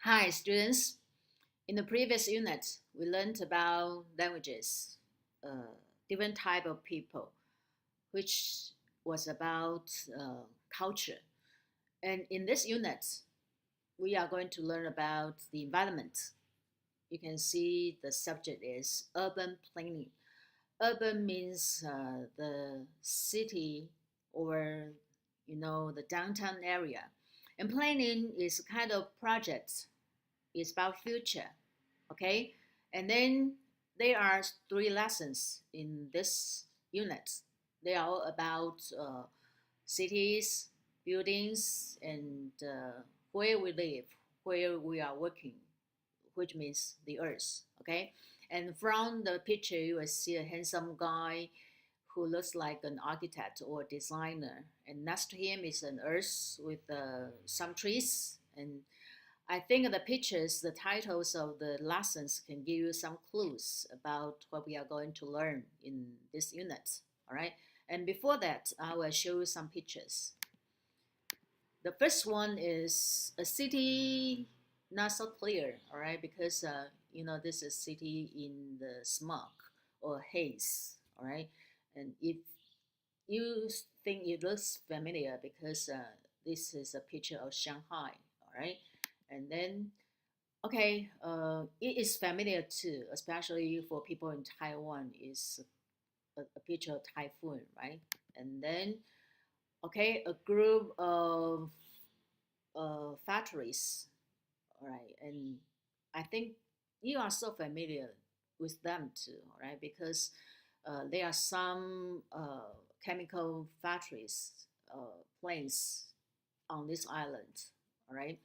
Hi, students. In the previous unit, we learned about languages, different type of people, which was about culture. And in this unit, we are going to learn about the environment. You can see the subject is urban planning. Urban means the city or the downtown area, and planning is a kind of project. It's about future. Okay, and then there are three lessons in this unit. They are all about cities, buildings, and where we live, where we are working, which means the earth. Okay, and from the picture you will see a handsome guy who looks like an architect or designer, and next to him is an earth with some trees. And I think the pictures, the titles of the lessons can give you some clues about what we are going to learn in this unit. All right. And before that, I will show you some pictures. The first one is a city not so clear. All right, because this is city in the smoke or haze. All right, and if you think it looks familiar because this is a picture of Shanghai. All right, and then okay, it is familiar too, especially for people in Taiwan. Is a picture of typhoon, right? And then, okay, a group of factories, all right, and I think you are so familiar with them too, all right, because there are some chemical factories, planes on this island, all right,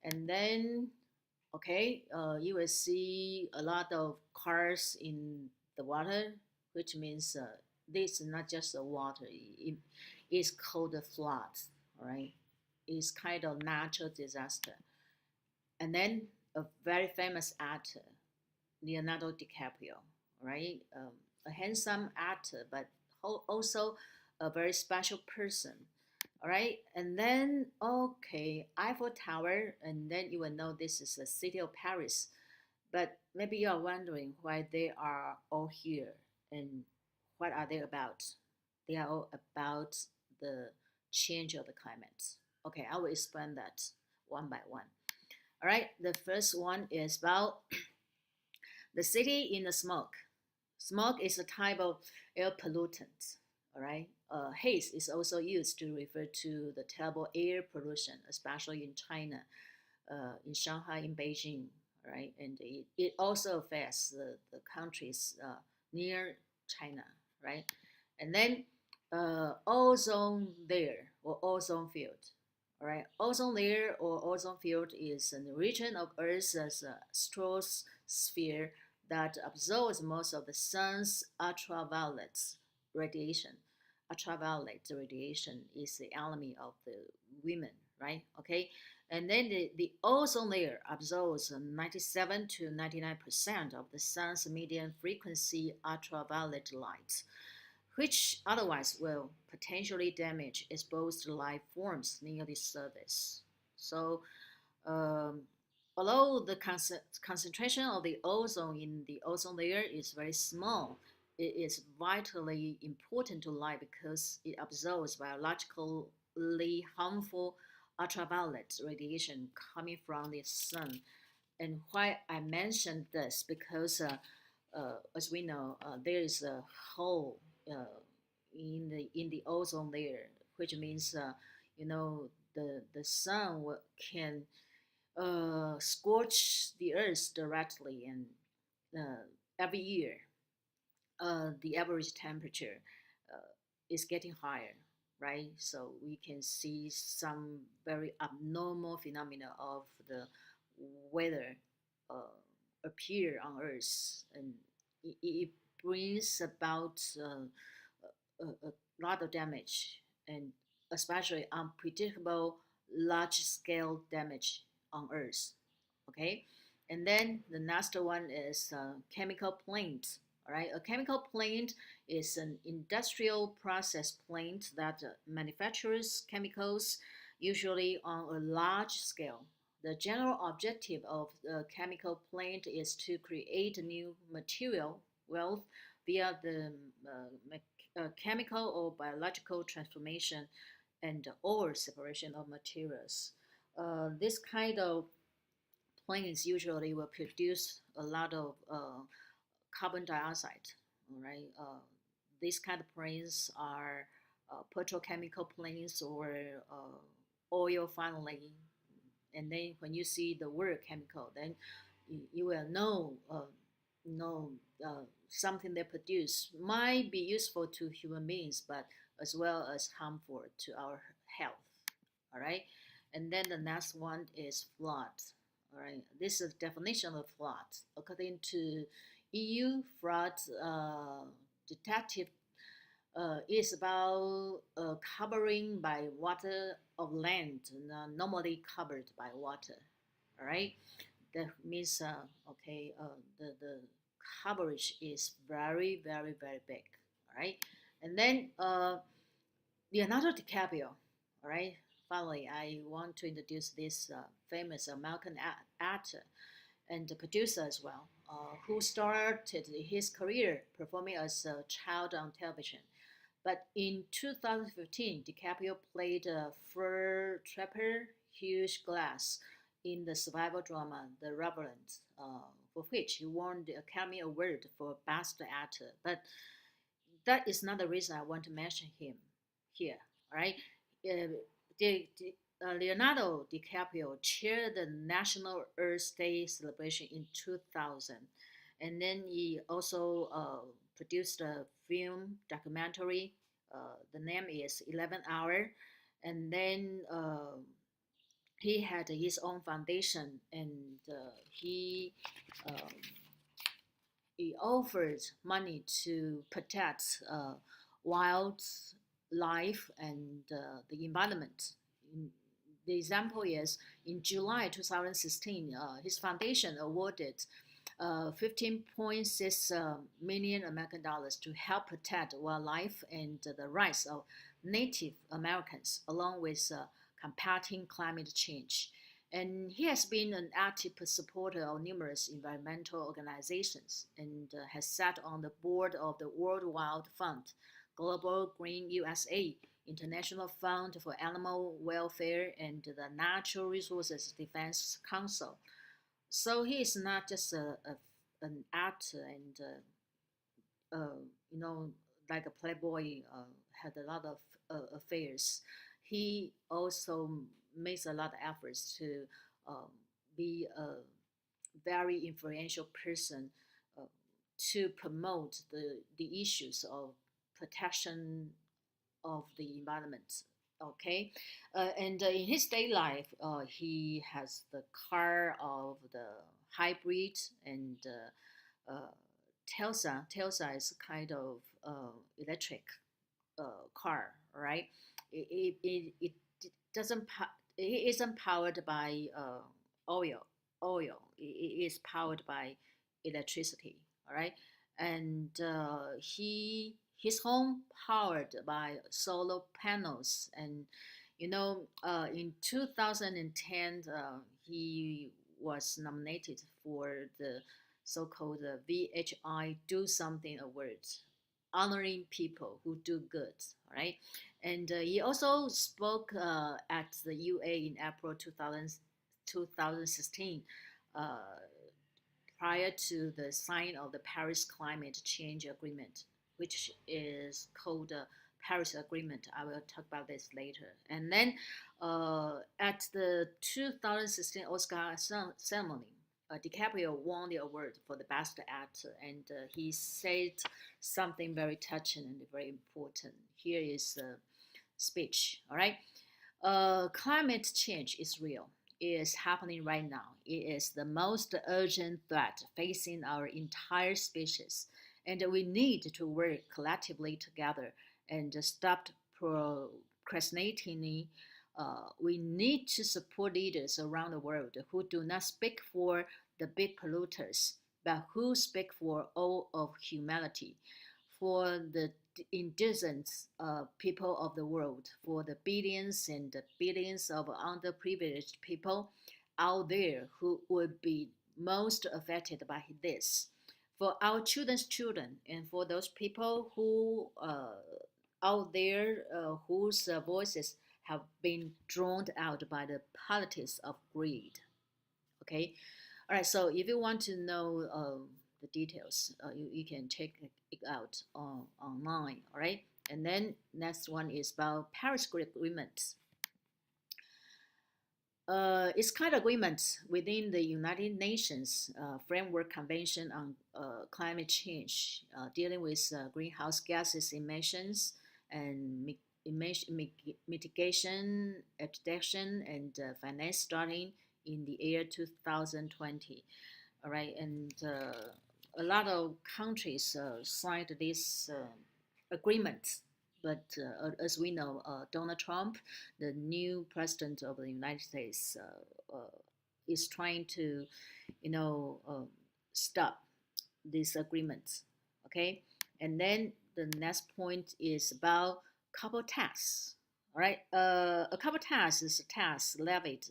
and then okay, you will see a lot of cars in the water, which means this is not just the water, it is called a flood, all right? It's kind of natural disaster. And then a very famous actor, Leonardo DiCaprio, right? A handsome actor, but also a very special person. All right, and then okay, Eiffel Tower, and then you will know this is the city of Paris. But maybe you are wondering why they are all here and what are they about? They are all about the change of the climate. Okay, I will explain that one by one. All right, the first one is about the city in the smoke. Smoke is a type of air pollutant. All right. Haze is also used to refer to the terrible air pollution, especially in China, in Shanghai, in Beijing. All right. And it also affects the countries near China. Right. And then ozone layer or ozone field. All right. Ozone layer or ozone field is a region of Earth's stratosphere that absorbs most of the sun's ultraviolet radiation. Ultraviolet radiation is the enemy of the women, right? Okay. And then the ozone layer absorbs 97 to 99% of the sun's median frequency ultraviolet light, which otherwise will potentially damage exposed life forms near the surface. So, um, although the concentration of the ozone in the ozone layer is very small, it is vitally important to life because it absorbs biologically harmful ultraviolet radiation coming from the sun. And why I mentioned this because, as we know, there is a hole in the ozone layer, which means the sun can scorch the earth directly, and every year the average temperature is getting higher, right? So we can see some very abnormal phenomena of the weather uh, appear on earth, and it brings about a lot of damage, and especially unpredictable large scale damage on earth. Okay, and then the next one is chemical plant. All right, a chemical plant is an industrial process plant that manufactures chemicals, usually on a large scale. The general objective of the chemical plant is to create new material wealth via the chemical or biological transformation and or separation of materials. This kind of plants usually will produce a lot of carbon dioxide. All right, these kind of plants are petrochemical plants or oil funneling. And then when you see the word chemical, then you will know something they produce might be useful to human beings, but as well as harmful to our health. All right, and then the next one is flood. All right, this is definition of flood. According to EU, flood detective is about covering by water of land normally covered by water. All right, that means okay, the coverage is very very very big. All right, and then Leonardo DiCaprio. All right, finally I want to introduce this famous American actor and the producer as well, who started his career performing as a child on television. But in 2015, DiCaprio played a fur trapper Hugh Glass in the survival drama The Revenant, for which he won the Academy Award for Best Actor. But that is not the reason I want to mention him here. All right, uh, Leonardo DiCaprio chaired the National Earth Day celebration in 2000, and then he also produced a film documentary. The name is 11 Hour, and then he had his own foundation, and um, he offered money to protect wildlife and the environment. The example is in July 2016, his foundation awarded 15.6 million American dollars to help protect wildlife and the rights of Native Americans, along with combating climate change. And he has been an active supporter of numerous environmental organizations and has sat on the board of the World Wild Fund, Global Green USA, International Fund for Animal Welfare, and the Natural Resources Defense Council. So he is not just an actor and you know, like a playboy, had a lot of affairs. He also makes a lot of efforts to um, be a very influential person uh, to promote the issues of protection of the environment. Okay, and in his daily life, he has the car of the hybrid and uh, Tesla. Tesla is kind of electric car, right? It doesn't it isn't powered by oil. It is powered by electricity. All right, and his home powered by solar panels. And in 2010, he was nominated for the so-called VHI Do Something Awards, honoring people who do good. All right, and he also spoke at the UA in April 2016, uh, prior to the sign of the Paris Climate Change Agreement, which is called the Paris Agreement. I will talk about this later. And then at the 2016 Oscar ceremony, DiCaprio won the award for the best actor, and he said something very touching and very important. Here is the speech. All right, climate change is real. It is happening right now. It is the most urgent threat facing our entire species, and we need to work collectively together and stop procrastinating. We need to support leaders around the world who do not speak for the big polluters, but who speak for all of humanity, for the indigenous people of the world, for the billions and the billions of underprivileged people out there who would be most affected by this. For our children's children, and for those people who out there whose voices have been drowned out by the politics of greed. Okay, all right. So if you want to know the details, you can check it out online. All right. And then next one is about Paris Agreement. It's kind of agreement within the United Nations Framework Convention on Climate Change, dealing with greenhouse gases emissions and mitigation, adaptation, and finance starting in the year 2020. All right, and a lot of countries signed this agreement. But as we know, Donald Trump, the new president of the United States, is trying to, stop these agreements. Okay, and then the next point is about carbon tax. All right, a carbon tax is a tax levied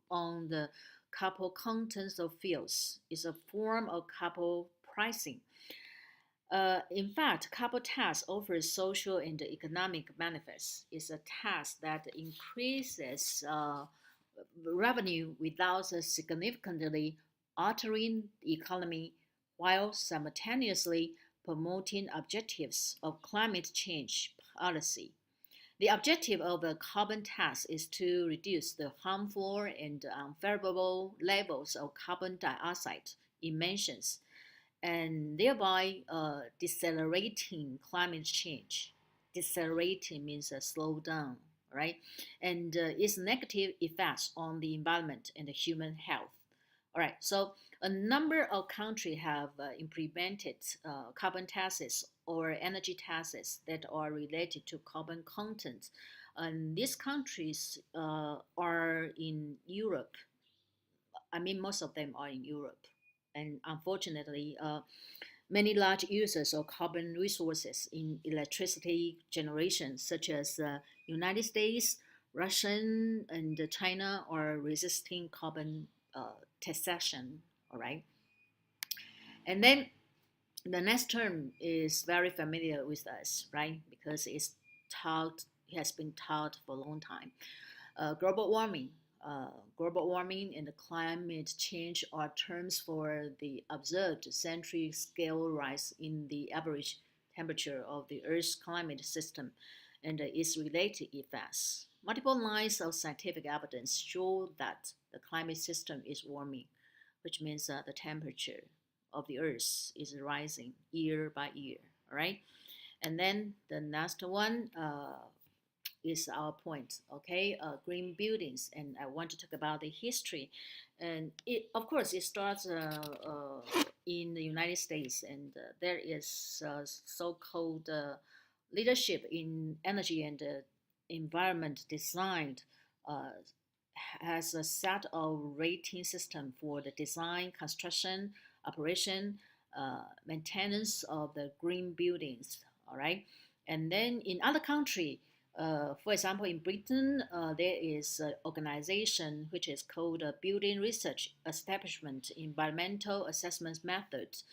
on the carbon contents of fuels. It's a form of carbon pricing. In fact, carbon tax offers social and economic benefits. It's a tax that increases revenue without significantly altering the economy while simultaneously promoting objectives of climate change policy. The objective of a carbon tax is to reduce the harmful and unfavorable levels of carbon dioxide emissions and thereby decelerating climate change. Decelerating means slow down, right? And its negative effects on the environment and the human health. All right, so a number of countries have implemented carbon taxes or energy taxes that are related to carbon content. And these countries are in Europe. I mean, most of them are in Europe. And unfortunately, many large users of carbon resources in electricity generation, such as the United States, Russian, and China, are resisting carbon taxation. All right, and then the next term is very familiar with us, right? Because it has been taught for a long time. Global warming. Global warming and climate change are terms for the observed century scale rise in the average temperature of the Earth's climate system and its related effects. Multiple lines of scientific evidence show that the climate system is warming, which means the temperature of the Earth is rising year by year. All right, and then the next one is our point. Okay, green buildings, and I want to talk about the history, and of course it starts in the United States, and there is so-called leadership in energy and environment design. Uh, has a set of rating system for the design, construction, operation, maintenance of the green buildings. All right, and then in other country, for example, in Britain, there is an organization which is called Building Research Establishment Environmental Assessment Methods,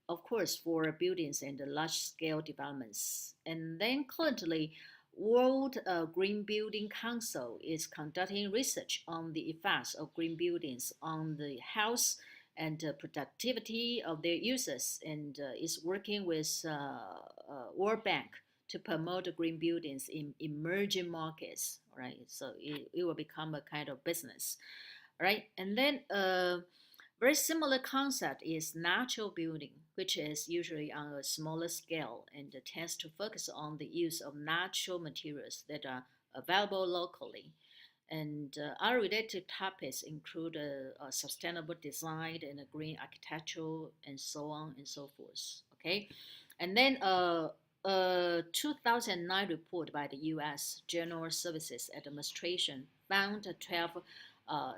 of course, for buildings and large-scale developments. And then currently, World Green Building Council is conducting research on the effects of green buildings on the health and productivity of their users, and is working with World Bank to promote green buildings in emerging markets, right? So it will become a kind of business, right? And then very similar concept is natural building, which is usually on a smaller scale and tends to focus on the use of natural materials that are available locally. And other related topics include sustainable design and green architecture and so on and so forth. Okay, and then a 2009 report by the U.S. General Services Administration found 12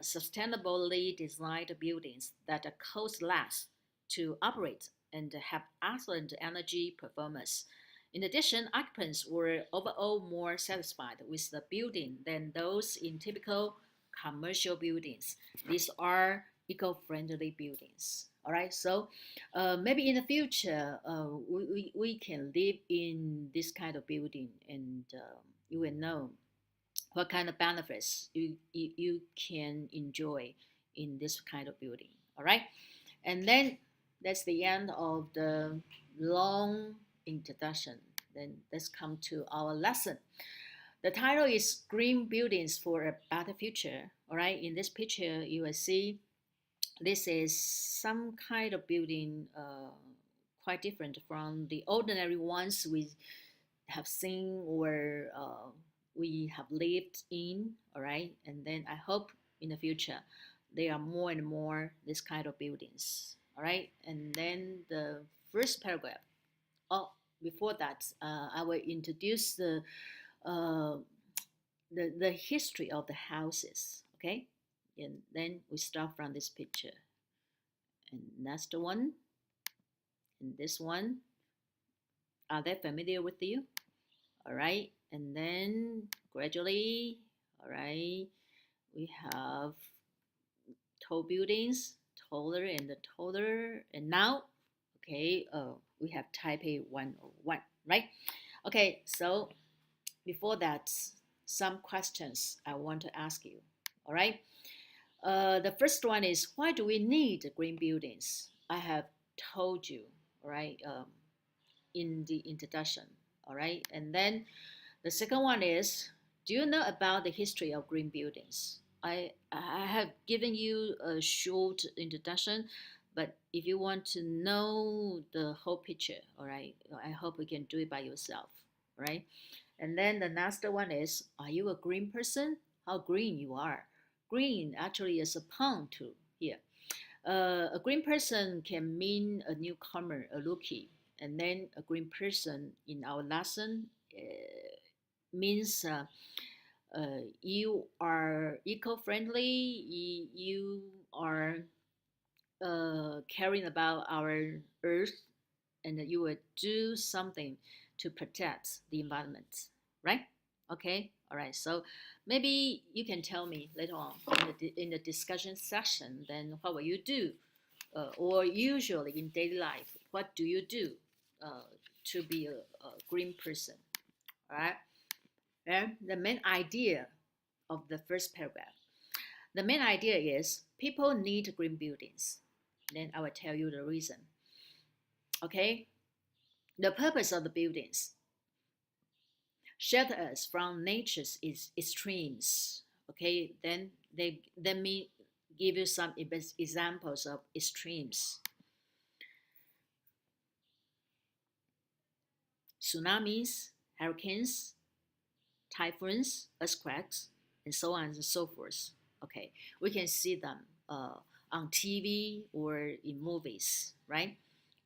sustainably designed buildings that cost less to operate and have excellent energy performance. In addition, occupants were overall more satisfied with the building than those in typical commercial buildings. These are eco-friendly buildings. All right, so maybe in the future, we can live in this kind of building, and you will know what kind of benefits you can enjoy in this kind of building. All right, and then that's the end of the long introduction. Then let's come to our lesson. The title is Green Buildings for a Better Future. All right, in this picture, you will see this is some kind of building quite different from the ordinary ones we have seen or we have lived in. All right, and then I hope in the future there are more and more this kind of buildings. All right, and then the first paragraph. Oh, before that, I will introduce uh, the history of the houses. Okay, and then we start from this picture, and that's the one, and this one. Are they familiar with you? All right, and then gradually, all right, we have tall buildings, taller and taller, and now, okay, we have Taipei 101, right? Okay, so before that, some questions I want to ask you. All right. The first one is, why do we need green buildings? I have told you, all right, in the introduction. All right. And then the second one is, do you know about the history of green buildings? I have given you a short introduction, but if you want to know the whole picture, all right, I hope you can do it by yourself, right? And then the next one is, are you a green person? How green you are. Green actually is a pun too here. A green person can mean a newcomer, a rookie. And then a green person in our lesson means you are eco-friendly, you are caring about our earth, and you will do something to protect the environment, right? Okay, all right. So maybe you can tell me later on in the discussion session, then what will you do? Or usually in daily life, what do you do to be a green person, all right? And the main idea of the first paragraph. The main idea is people need green buildings. Then I will tell you the reason. Okay, the purpose of the buildings shelter us from nature's extremes. Okay, then let me give you some examples of extremes. Tsunamis, hurricanes, typhoons, earthquakes, and so on and so forth. Okay, we can see them on TV or in movies, right?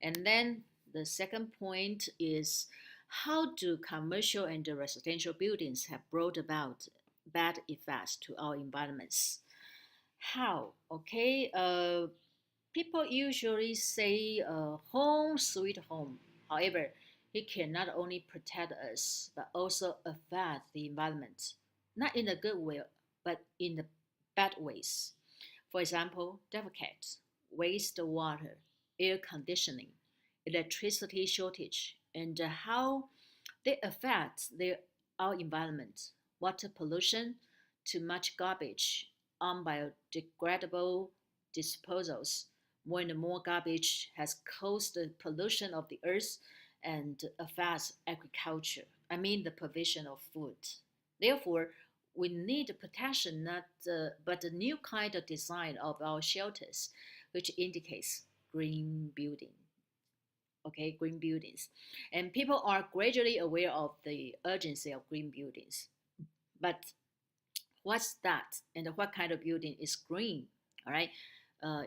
And then the second point is, how do commercial and residential buildings have brought about bad effects to our environments? How? Okay, people usually say home sweet home. However, it can not only protect us but also affect the environment, not in a good way, but in the bad ways. For example, defecate, wastewater, air conditioning, electricity shortage, and how they affect our environment. Water pollution, too much garbage, unbiodegradable disposals. More and more garbage has caused the pollution of the earth and affects agriculture. I mean the provision of food. Therefore, we need protection, not but a new kind of design of our shelters, which indicates green building. Okay, green buildings, and people are gradually aware of the urgency of green buildings. But what's that, and what kind of building is green? All right,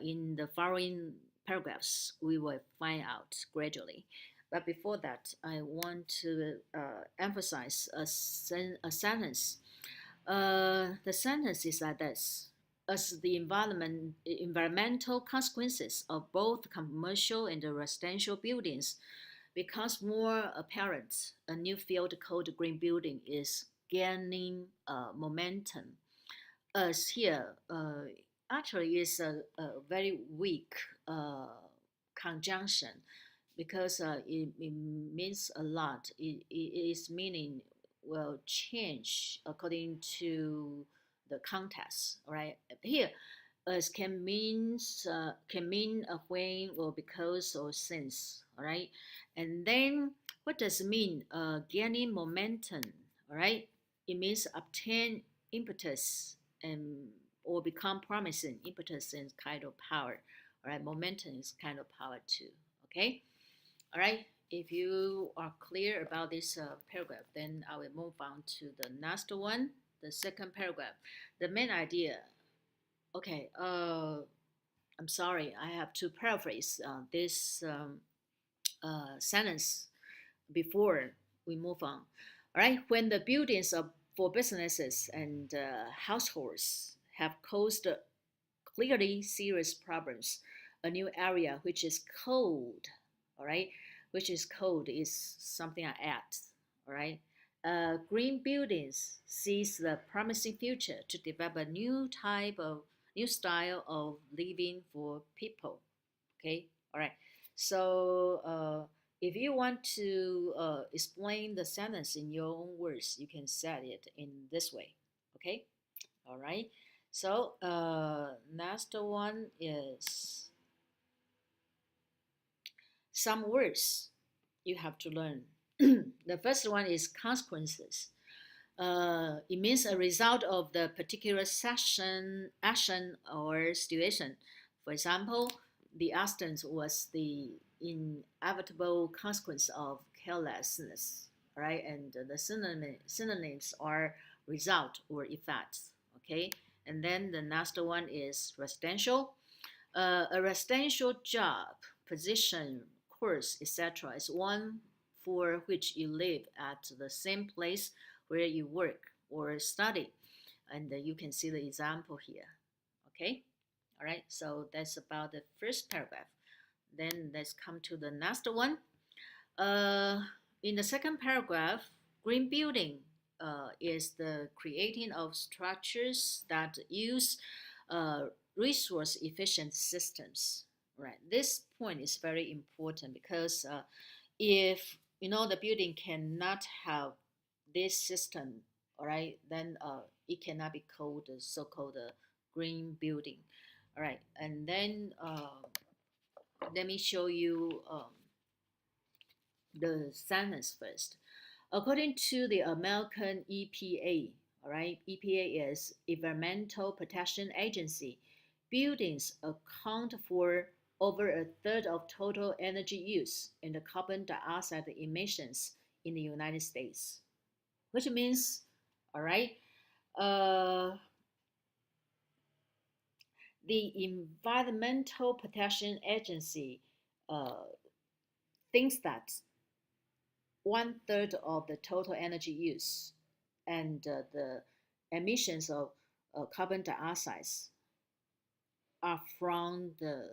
in the following paragraphs, we will find out gradually. But before that, I want to emphasize a sentence. The sentence is like this. As the environmental consequences of both commercial and residential buildings becomes more apparent, a new field called green building is gaining momentum. us here actually is a very weak conjunction because it means a lot. It is meaning will change according to the context, right? Here, as can mean a when or because or since, all right? And then what does it mean? Gaining momentum, all right? It means obtain impetus and or become promising. Impetus is kind of power, all right? Momentum is kind of power too, okay? All right. If you are clear about this paragraph, then I will move on to the next one, the second paragraph. The main idea. Okay. I'm sorry. I have to paraphrase this sentence before we move on. All right. When the buildings of, for businesses and households have caused clearly serious problems, a new area which is cold, all right, which is cold is something I add, all right. Green buildings sees the promising future to develop a new style of living for people. Okay, all right. So if you want to explain the sentence in your own words, you can say it in this way. Okay, all right. So next one is some words you have to learn. The first one is consequences. It means a result of the particular session, action, or situation. For example, the accident was the inevitable consequence of carelessness, right? And the synonyms are result or effect, okay? And then the next one is residential. A residential job, position, course, etc., is one for which you live at the same place where you work or study. And you can see the example here. Okay? All right, so that's about the first paragraph. Then let's come to the next one. In the second paragraph, green building is the creating of structures that use resource efficient systems. Right. This point is very important because if you know the building cannot have this system, all right, then it cannot be called the so-called green building. All right, and then let me show you the sentence first. According to the American EPA, all right, EPA is Environmental Protection Agency, buildings account for over a third of total energy use and the carbon dioxide emissions in the United States, which means, all right, uh, the Environmental Protection Agency uh, thinks that one third of the total energy use and the emissions of carbon dioxide are from the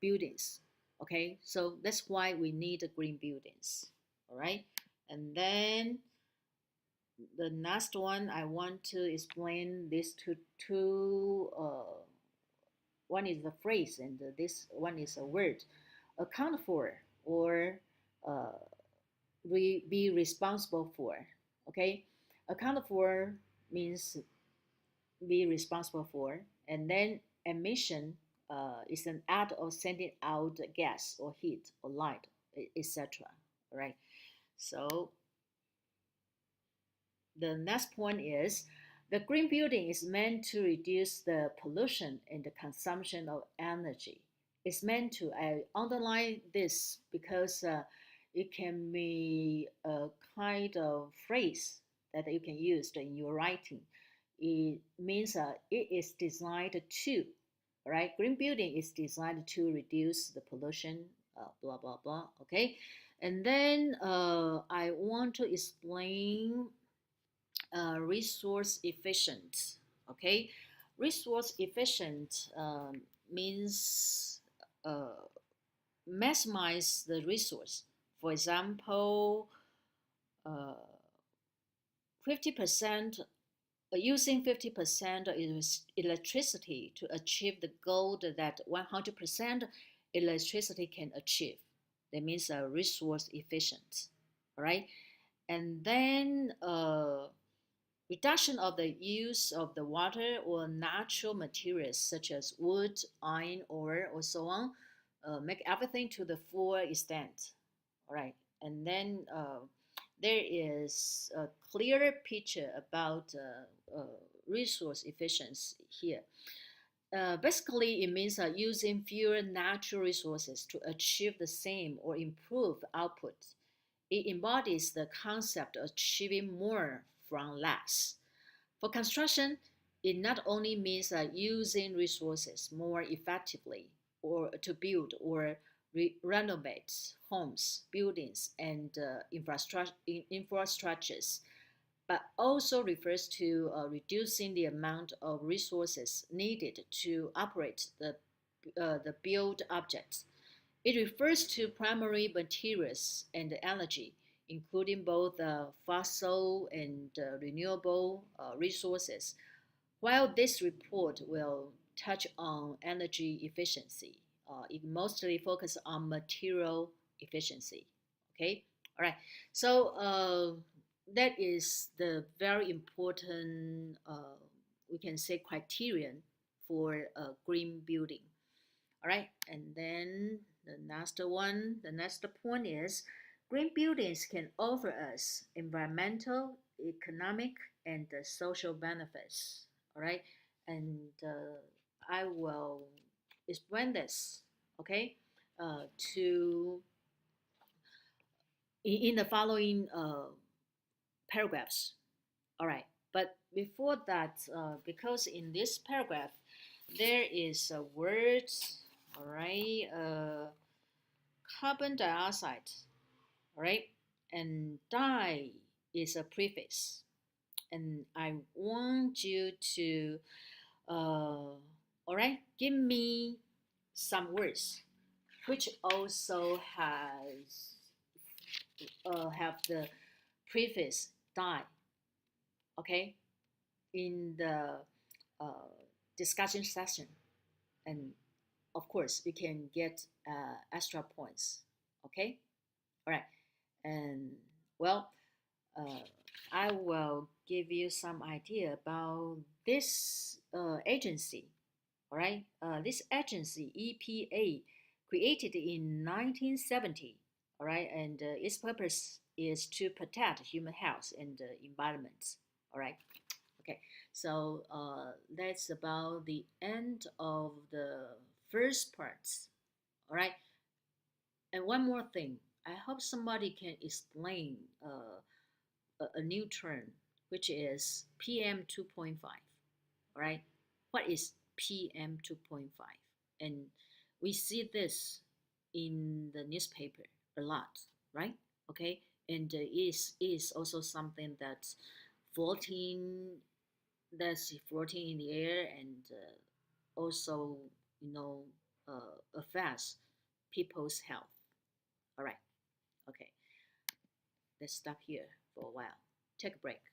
buildings. Okay, so that's why we need the green buildings. All right, and then the next one I want to explain these two. One is the phrase, and this one is a word. Account for or uh, be responsible for. Okay, account for means be responsible for, and then emission is an act of sending out gas or heat or light, etc. Right. So the next point is the green building is meant to reduce the pollution and the consumption of energy. It's meant to underline this because it can be a kind of phrase that you can use in your writing. It means it is designed to, right? Green building is designed to reduce the pollution, blah, blah, blah, okay? And then I want to explain resource efficient. Okay, resource efficient means maximize the resource. For example, 50% using 50% of electricity to achieve the goal that 100% electricity can achieve. That means resource efficient. All right. And then reduction of the use of the water or natural materials such as wood, iron, ore, or so on. Make everything to the full extent. All right. And then there is a clearer picture about resource efficiency here. Basically, it means using fewer natural resources to achieve the same or improve output. It embodies the concept of achieving more from less. For construction, it not only means using resources more effectively or to build or renovate homes, buildings, and infrastructures, but also refers to reducing the amount of resources needed to operate the built objects. It refers to primary materials and energy, including both fossil and renewable resources. While this report will touch on energy efficiency, it mostly focuses on material efficiency. Okay, all right. So that is the very important, we can say, criterion for green building. All right, and then the next point is green buildings can offer us environmental, economic, and social benefits. All right, and I will explain this, okay, to in the following paragraphs. All right, but before that, because in this paragraph there is a word, all right, carbon dioxide, all right, and di is a prefix, and I want you to, all right, give me some words which also has have the prefix di, okay, in the uh, discussion session, and of course you can get extra points, okay, all right, and well, uh, I will give you some idea about this agency, all right, this agency EPA created in 1970, all right, and its purpose is to protect human health and environment, all right. Okay, so that's about the end of the first parts. All right, and one more thing. I hope somebody can explain a new term, which is PM 2.5. All right, what is PM 2.5? And we see this in the newspaper a lot, right? Okay, and is also something that's floating floating in the air and also, you know, affects people's health. All right. Okay. Let's stop here for a while. Take a break.